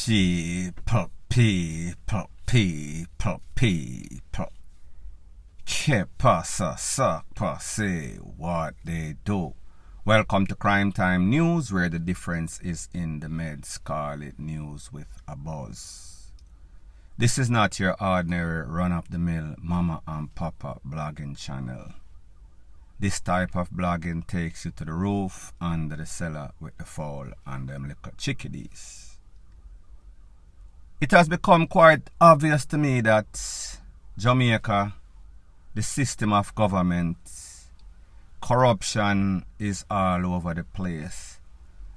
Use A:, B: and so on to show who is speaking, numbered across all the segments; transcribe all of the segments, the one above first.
A: People. Que pasa, suck, say what they do. Welcome to Crime Time News, where the difference is in the meds. Call it news with a buzz. This is not your ordinary run-of-the-mill mama and papa blogging channel. This type of blogging takes you to the roof under the cellar with the fowl and them little chickadees. It has become quite obvious to me that Jamaica, the system of government, corruption is all over the place.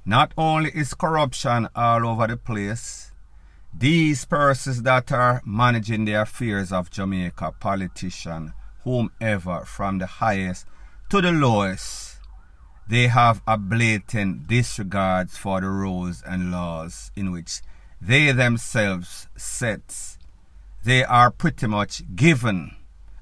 A: Not only is corruption all over the place, these persons that are managing the affairs of Jamaica, politicians, whomever, from the highest to the lowest, they have a blatant disregard for the rules and laws in which they themselves set. They are pretty much given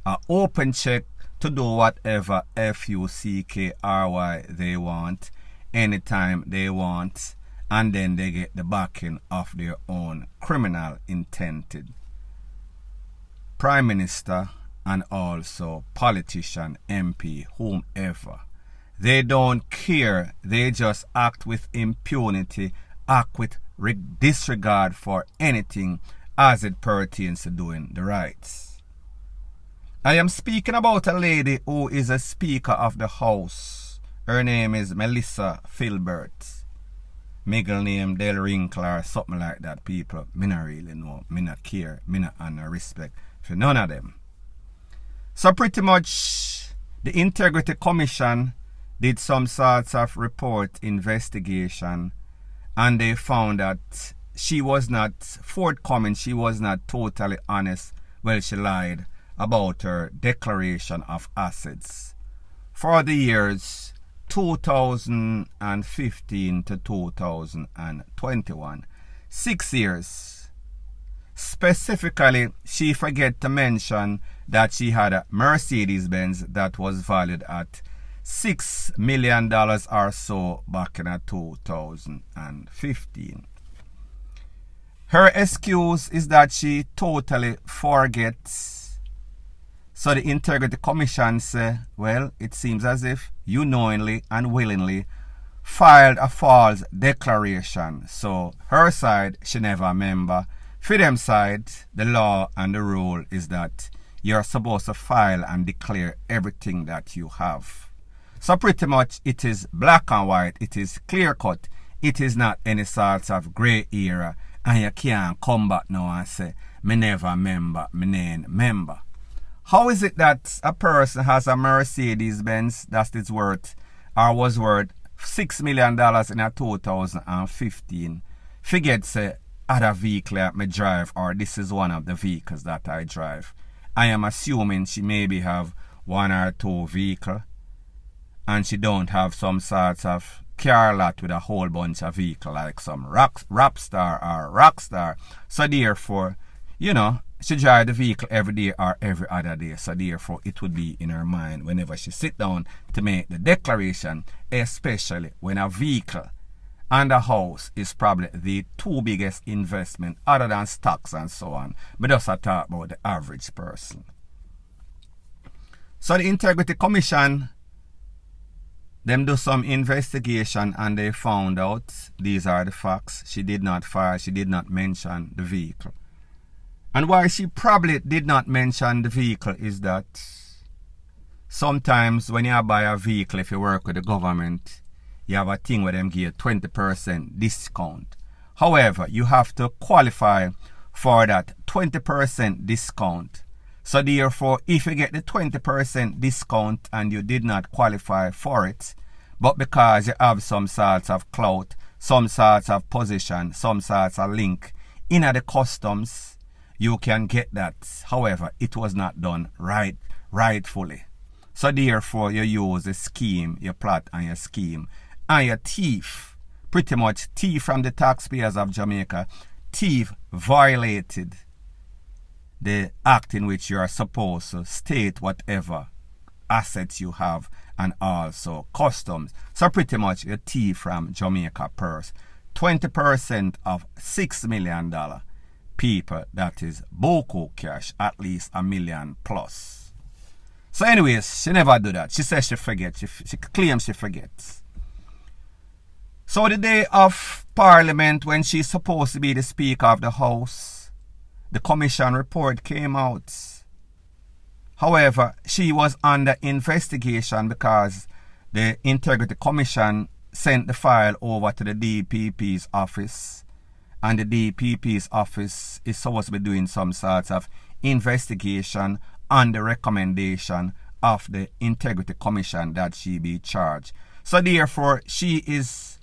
A: an open check to do whatever FUCKRY they want, anytime they want, and then they get the backing of their own criminal intended Prime Minister and also politician, MP, whomever. They don't care. They just act with impunity, act with disregard for anything as it pertains to doing the rights. I am speaking about a lady who is a Speaker of the House. Her name is MARISA Philibert. Middle name Dalrymple or something like that. People, me not really know, me not care, me not have no respect for none of them. So pretty much the Integrity Commission did some sorts of report investigation, and they found that she was not forthcoming, she was not totally honest. Well, she lied about her declaration of assets for the years 2015 to 2021. 6 years. Specifically, she forget to mention that she had a Mercedes-Benz that was valued at $6 million or so back in 2015. Her excuse is that she totally forgets. So the Integrity Commission say, well, it seems as if you knowingly and willingly filed a false declaration. So her side, she never remember. For them side, the law and the rule is that you're supposed to file and declare everything that you have. So pretty much it is black and white, it is clear cut, it is not any sort of grey area, and you can't come back now and say, me never remember, me name member. How is it that a person has a Mercedes-Benz that is worth, or was worth $6 million in 2015, forget say other vehicle that me drive, or this is one of the vehicles that I drive. I am assuming she maybe have one or two vehicles, and she don't have some sorts of car lot with a whole bunch of vehicles like some rap star or rock star. So therefore, you know, she drive the vehicle every day or every other day. So therefore, it would be in her mind whenever she sit down to make the declaration, especially when a vehicle and a house is probably the two biggest investment other than stocks and so on. But just talk about the average person. So the Integrity Commission, them do some investigation and they found out these are the facts. She did not file, she did not mention the vehicle. And why she probably did not mention the vehicle is that sometimes when you buy a vehicle, if you work with the government, you have a thing where them give you 20% discount. However, you have to qualify for that 20% discount. So therefore, if you get the 20% discount and you did not qualify for it, but because you have some sorts of clout, some sorts of position, some sorts of link in the customs, you can get that. However, it was not done rightfully. So therefore, you use a scheme, your plot and your scheme, and your thief, pretty much thief from the taxpayers of Jamaica, thief violated the act in which you are supposed to state whatever assets you have and also customs. So pretty much a thief from Jamaica purse 20% of $6 million people, that is buku cash, at least $1 million plus. So anyways, she never do that. She says she forgets. She claims she forgets. So the day of Parliament, when she's supposed to be the Speaker of the House, the commission report came out. However, she was under investigation because the Integrity Commission sent the file over to the DPP's office, and the DPP's office is supposed to be doing some sorts of investigation on the recommendation of the Integrity Commission that she be charged. So therefore, she is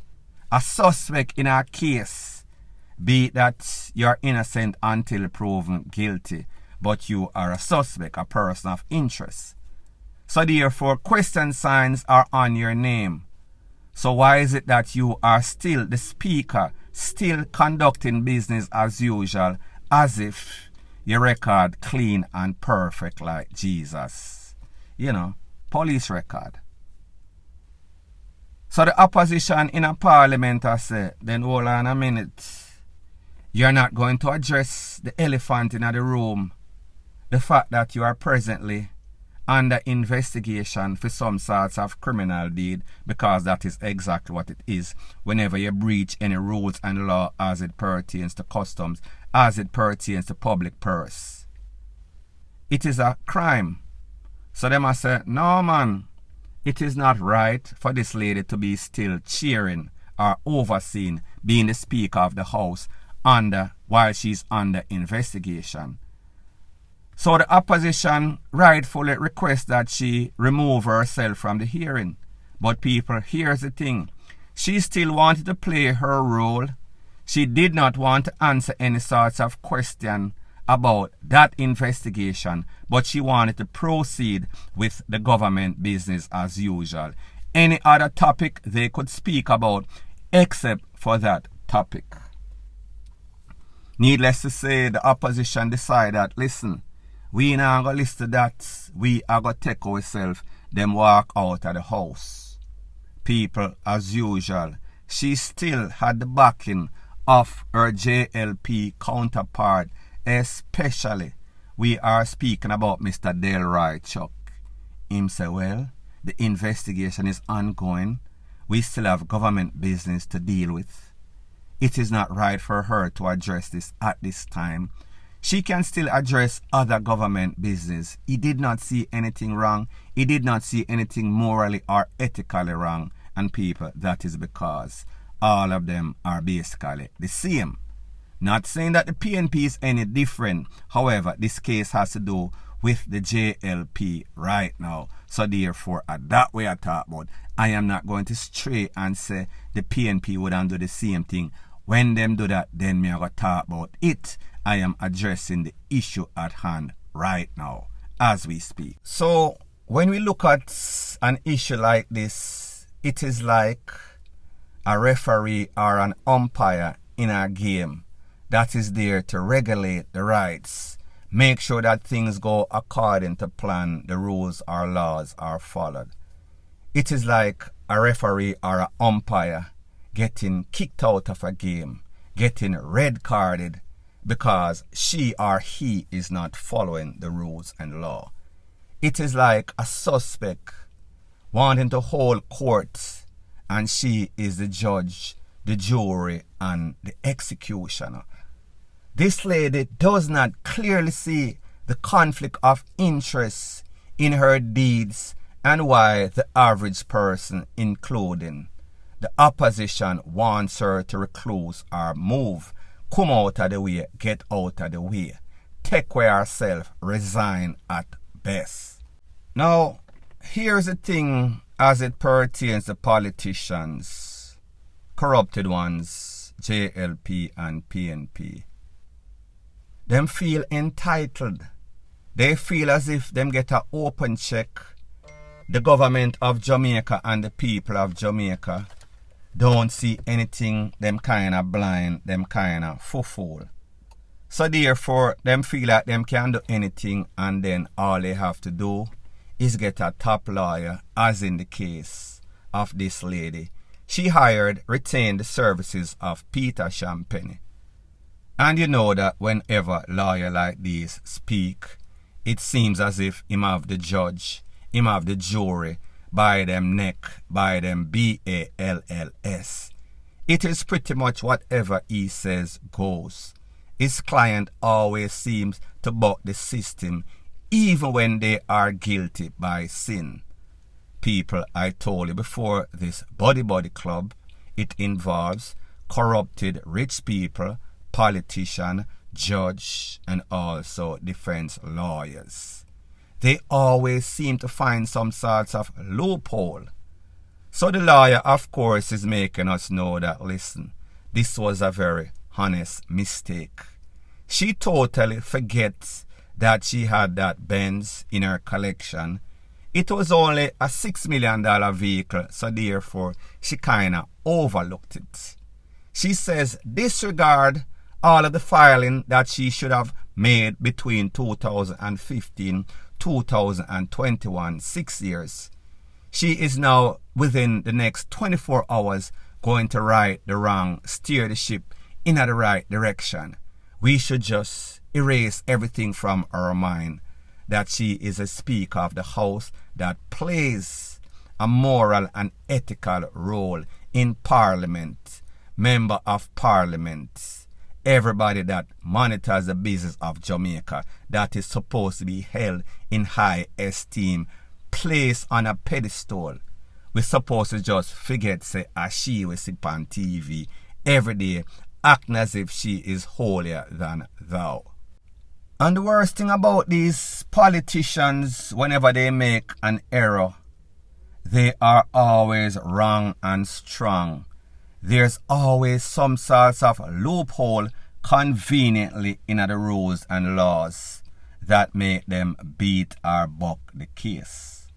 A: a suspect in her case, be it that you are innocent until proven guilty, but you are a suspect, a person of interest. So therefore, question signs are on your name. So why is it that you are still the Speaker, still conducting business as usual, as if your record clean and perfect like Jesus? You know, police record. So the opposition in a parliament has said, then hold on a minute. You're not going to address the elephant in the room. The fact that you are presently under investigation for some sorts of criminal deed, because that is exactly what it is whenever you breach any rules and law as it pertains to customs, as it pertains to public purse. It is a crime. So they must say, no man, it is not right for this lady to be still cheering or overseeing being the Speaker of the House while she's under investigation. So the opposition rightfully requests that she remove herself from the hearing. But people, here's the thing. She still wanted to play her role. She did not want to answer any sorts of question about that investigation, but she wanted to proceed with the government business as usual. Any other topic they could speak about except for that topic. Needless to say, the opposition decided that, listen, we now going to listen to that. We are going to take ourselves, them walk out of the house. People, as usual, she still had the backing of her JLP counterpart, especially we are speaking about Mr. Delroy Chuck. Him say, well, the investigation is ongoing. We still have government business to deal with. It is not right for her to address this at this time. She can still address other government business. He did not see anything wrong. He did not see anything morally or ethically wrong. And people, that is because all of them are basically the same. Not saying that the PNP is any different. However, this case has to do with the JLP right now. So therefore, that way I talk about, I am not going to stray and say the PNP wouldn't do the same thing. When them do that, then me I go talk about it. I am addressing the issue at hand right now as we speak. So when we look at an issue like this, it is like a referee or an umpire in a game that is there to regulate the rights, make sure that things go according to plan, the rules or laws are followed. It is like a referee or an umpire getting kicked out of a game, getting red carded because she or he is not following the rules and law. It is like a suspect wanting to hold court and she is the judge, the jury, and the executioner. This lady does not clearly see the conflict of interest in her deeds and why the average person, including the opposition, wants her to recluse or move, come out of the way, get out of the way, take away herself, resign at best. Now, here's the thing as it pertains to politicians, corrupted ones, JLP and PNP. Them feel entitled. They feel as if them get an open check. The government of Jamaica and the people of Jamaica don't see anything, them kind of blind, them kind of fool. So therefore, them feel like them can do anything and then all they have to do is get a top lawyer, as in the case of this lady, she retained the services of Peter Champagne. And you know that whenever lawyer like these speak, it seems as if him have the judge, him have the jury by them neck, by them BALLS. It is pretty much whatever he says goes. His client always seems to buck the system even when they are guilty by sin. People, I told you before, this body club, it involves corrupted rich people, politician, judge, and also defense lawyers. They always seem to find some sorts of loophole. So the lawyer, of course, is making us know that, listen, this was a very honest mistake. She totally forgets that she had that Benz in her collection. It was only a $6 million vehicle, so therefore she kind of overlooked it. She says disregard all of the filing that she should have made between 2015 2021, 6 years. She is now within the next 24 hours going to right the wrong, steer the ship in the right direction. We should just erase everything from our mind that she is a speaker of the house that plays a moral and ethical role in parliament, member of parliament, everybody that monitors the business of Jamaica that is supposed to be held in high esteem, placed on a pedestal. We're supposed to just forget, say, as she will sit on TV every day, acting as if she is holier than thou. And the worst thing about these politicians, whenever they make an error, they are always wrong and strong. There's always some sorts of loophole conveniently in the rules and laws that make them beat or buck the case.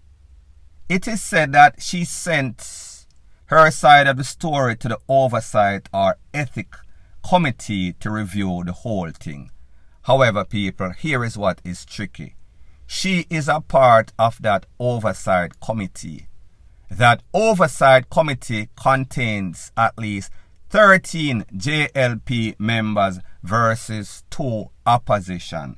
A: It is said that she sent her side of the story to the oversight or ethic committee to review the whole thing. However, people, here is what is tricky. She is a part of that oversight committee. That oversight committee contains at least 13 JLP members versus 2 opposition.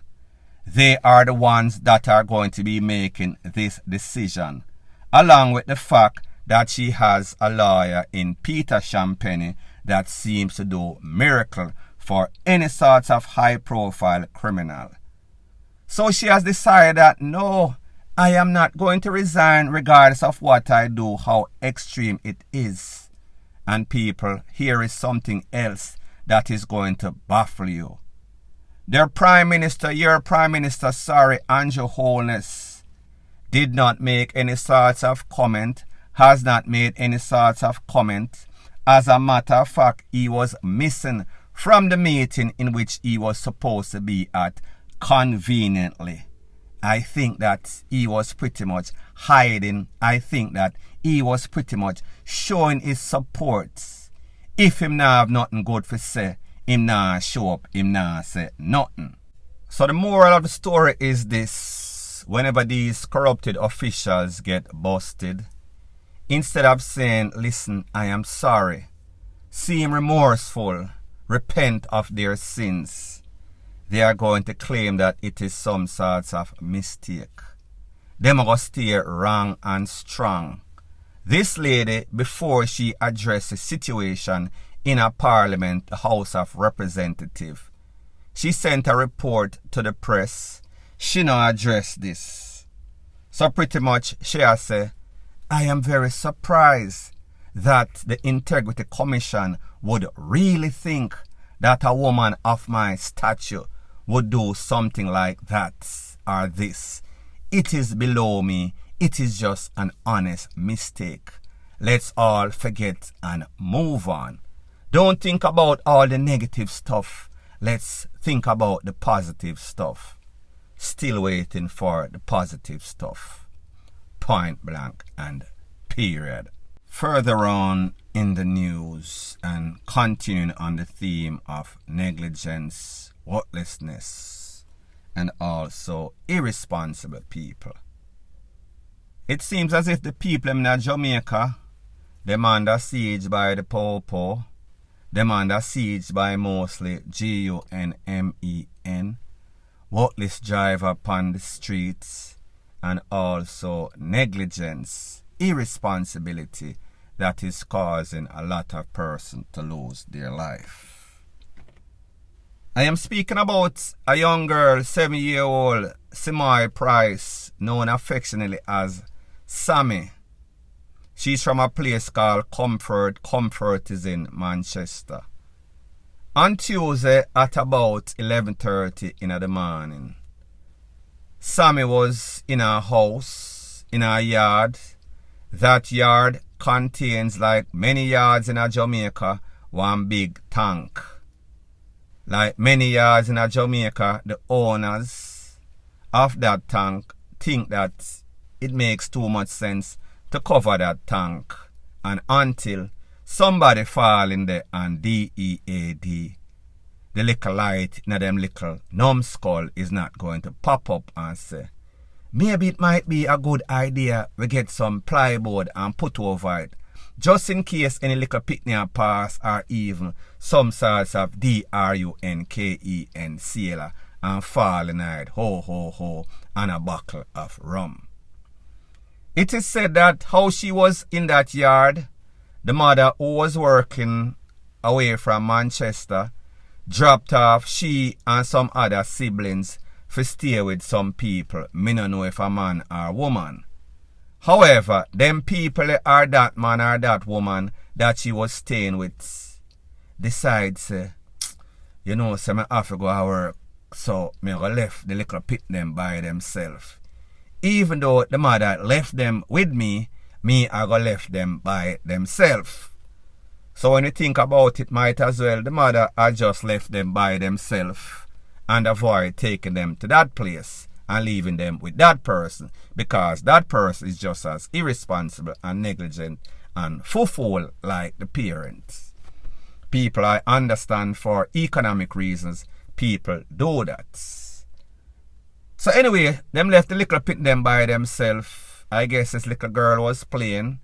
A: They are the ones that are going to be making this decision, along with the fact that she has a lawyer in Peter Champagne that seems to do miracle for any sorts of high-profile criminal. So she has decided that, no, I am not going to resign regardless of what I do, how extreme it is. And people, here is something else that is going to baffle you. Their Prime Minister, your Prime Minister, Andrew Holness, did not make any sorts of comment, has not made any sorts of comment. As a matter of fact, he was missing from the meeting in which he was supposed to be at conveniently. I think that he was pretty much hiding. I think that he was pretty much showing his support. If him not have nothing good for say, him not show up, him not say nothing. So the moral of the story is this. Whenever these corrupted officials get busted, instead of saying, listen, I am sorry, seem remorseful, repent of their sins, they are going to claim that it is some sorts of mistake. They must stay wrong and strong. This lady, before she addressed the situation in a parliament, the House of Representatives, she sent a report to the press. She not addressed this. So pretty much she has said, I am very surprised that the Integrity Commission would really think that a woman of my stature would do something like that or this. It is below me. It is just an honest mistake. Let's all forget and move on. Don't think about all the negative stuff. Let's think about the positive stuff. Still waiting for the positive stuff. Point blank and period. Further on in the news and continuing on the theme of negligence, worthlessness, and also irresponsible people. It seems as if the people in Jamaica, Them under siege by the Popo. Them under siege by mostly GUNMEN. Worthless driver upon the streets. And also negligence, irresponsibility that is causing a lot of persons to lose their life. I am speaking about a young girl, 7-year-old Simai Price, known affectionately as Sammy. She's from a place called Comfort. Comfort is in Manchester. On Tuesday at about 11:30 in the morning, Sammy was in her house, in her yard. That yard contains, like many yards in Jamaica, one big tank. Like many yards in Jamaica, the owners of that tank think that it makes too much sense to cover that tank. And until somebody fall in there and DEAD, the little light in them little numbskull is not going to pop up and say, maybe it might be a good idea we get some plywood and put over it, just in case any little picnic pass or even some sorts of DRUNKEN sailor and fall in it, ho ho ho, and a bottle of rum. It is said that how she was in that yard, the mother who was working away from Manchester dropped off she and some other siblings for stay with some people. Me no know if a man or woman. However, them people or that man or that woman that she was staying with decide say, you know, say me have to go to work, so me go left the little pit them by themselves. Even though the mother left them with me, I go left them by themselves. So when you think about it, might as well the mother had just left them by themselves and avoid taking them to that place and leaving them with that person, because that person is just as irresponsible and negligent and fool like the parents. People, I understand, for economic reasons, people do that. So anyway, them left the little pit them by themselves. I guess this little girl was playing.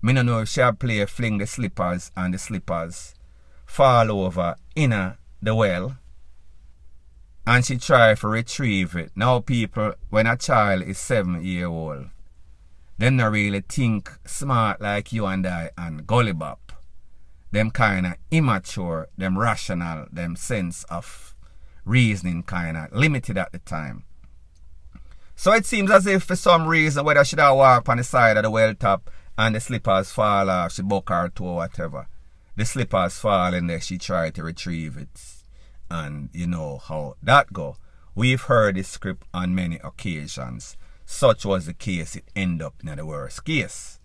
A: Me no know if she had played fling the slippers and the slippers fall over in the well. And she tried to retrieve it. Now people, when a child is 7-year-old, them not really think smart like you and I and gullibop. Them kind of immature, them rational, them sense of reasoning kind of limited at the time. So it seems as if for some reason, whether she have walked on the side of the well top and the slippers fall off, she buck her toe or whatever, the slippers fall in there, she tried to retrieve it. And you know how that go. We've heard this script on many occasions. Such was the case, it ended up in the worst case.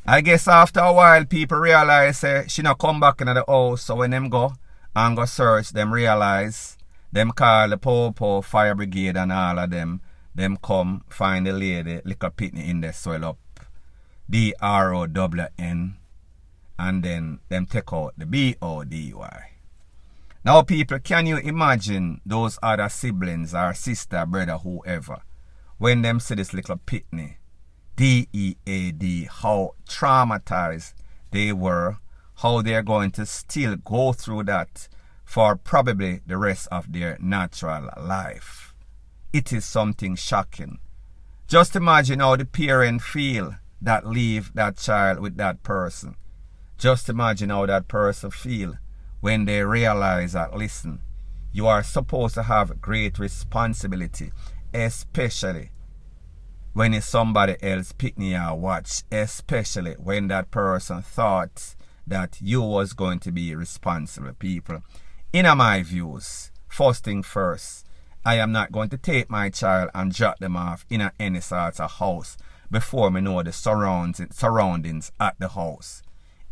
A: I guess after a while, people realize she not come back into the house. So when them go and go search, them realize, them call the Popo fire brigade and all of them. Them come find the lady, little pitney in the swell up, DROWN, and then them take out the BODY. Now people, can you imagine those other siblings or sister, brother, whoever, when them see this little pitney, DEAD, how traumatized they were, how they're going to still go through that for probably the rest of their natural life. It is something shocking. Just imagine how the parent feel that leave that child with that person. Just imagine how that person feel when they realize that, listen, you are supposed to have great responsibility, especially when it's somebody else picking your watch, especially when that person thought that you was going to be responsible. People, in my views, first thing first, I am not going to take my child and drop them off in any sort of house before me know the surroundings at the house.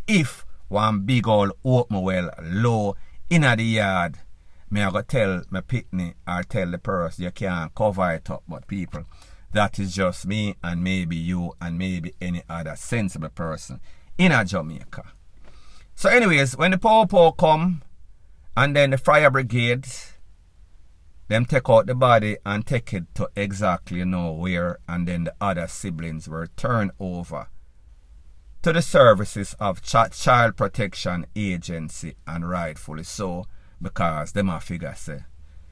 A: If one big old open well low in the yard, me I go tell my pitney or tell the person you can't cover it up. But people, that is just me and maybe you and maybe any other sensible person in Jamaica. So anyways, when the Popo come and then the fire brigade, them take out the body and take it to exactly where, and then the other siblings were turned over to the services of Child Protection Agency, and rightfully so, because them a figure say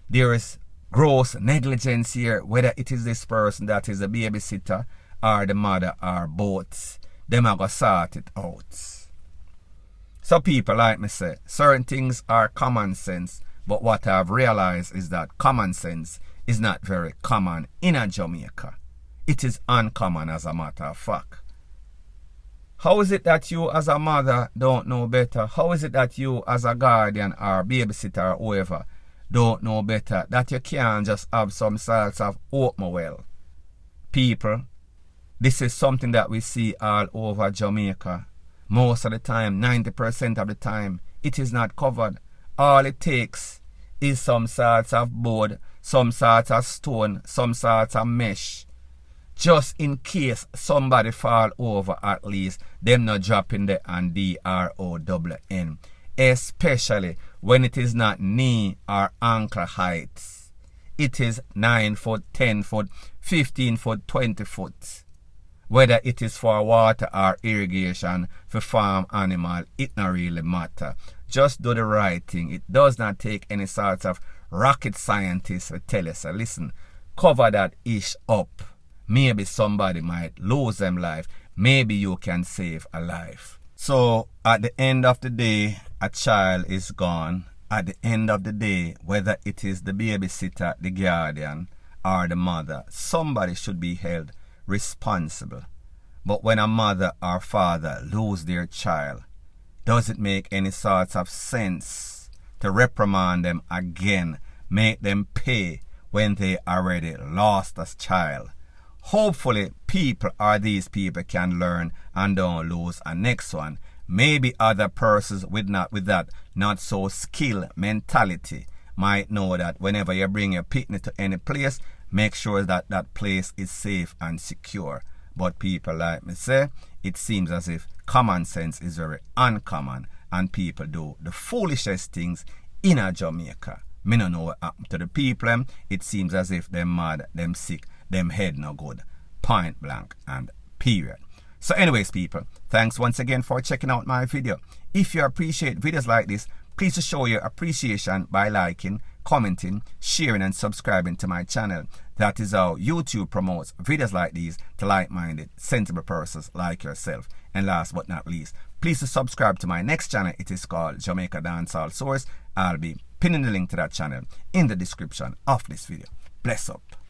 A: there is gross negligence here, whether it is this person that is a babysitter or the mother or both. Them are going to sort it out. So people, like me say, certain things are common sense, but what I've realized is that common sense is not very common in a Jamaica. It is uncommon, as a matter of fact. How is it that you as a mother don't know better? How is it that you as a guardian or babysitter or whoever don't know better, that you can't just have some sorts of oatmeal well? People, this is something that we see all over Jamaica. Most of the time, 90% of the time, it is not covered. All it takes is some sorts of board, some sorts of stone, some sorts of mesh. Just in case somebody fall over, at least them not dropping the and DROWN. Especially when it is not knee or ankle heights. It is 9 foot, 10 foot, 15 foot, 20 foot. Whether it is for water or irrigation for farm animal, it not really matter. Just do the right thing. It does not take any sort of rocket scientist to tell us, so listen, cover that ish up. Maybe somebody might lose them life. Maybe you can save a life. So at the end of the day, a child is gone. At the end of the day, whether it is the babysitter, the guardian, or the mother, somebody should be held responsible. But when a mother or father lose their child, does it make any sort of sense to reprimand them again, make them pay when they already lost a child? Hopefully people or these people can learn and don't lose a next one. Maybe other persons with that not so skilled mentality might know that whenever you bring your picnic to any place, make sure that that place is safe and secure. But people, like me say, it seems as if common sense is very uncommon and people do the foolishest things in a Jamaica. Me no know what happened to the people. It seems as if them mad, them sick, them head no good. Point blank and period. So anyways people, thanks once again for checking out my video. If you appreciate videos like this, please show your appreciation by liking, commenting, sharing and subscribing to my channel. That is how YouTube promotes videos like these to like-minded, sensible persons like yourself. And last but not least, please subscribe to my next channel. It is called Jamaica Dancehall Source. I'll be pinning the link to that channel in the description of this video. Bless up.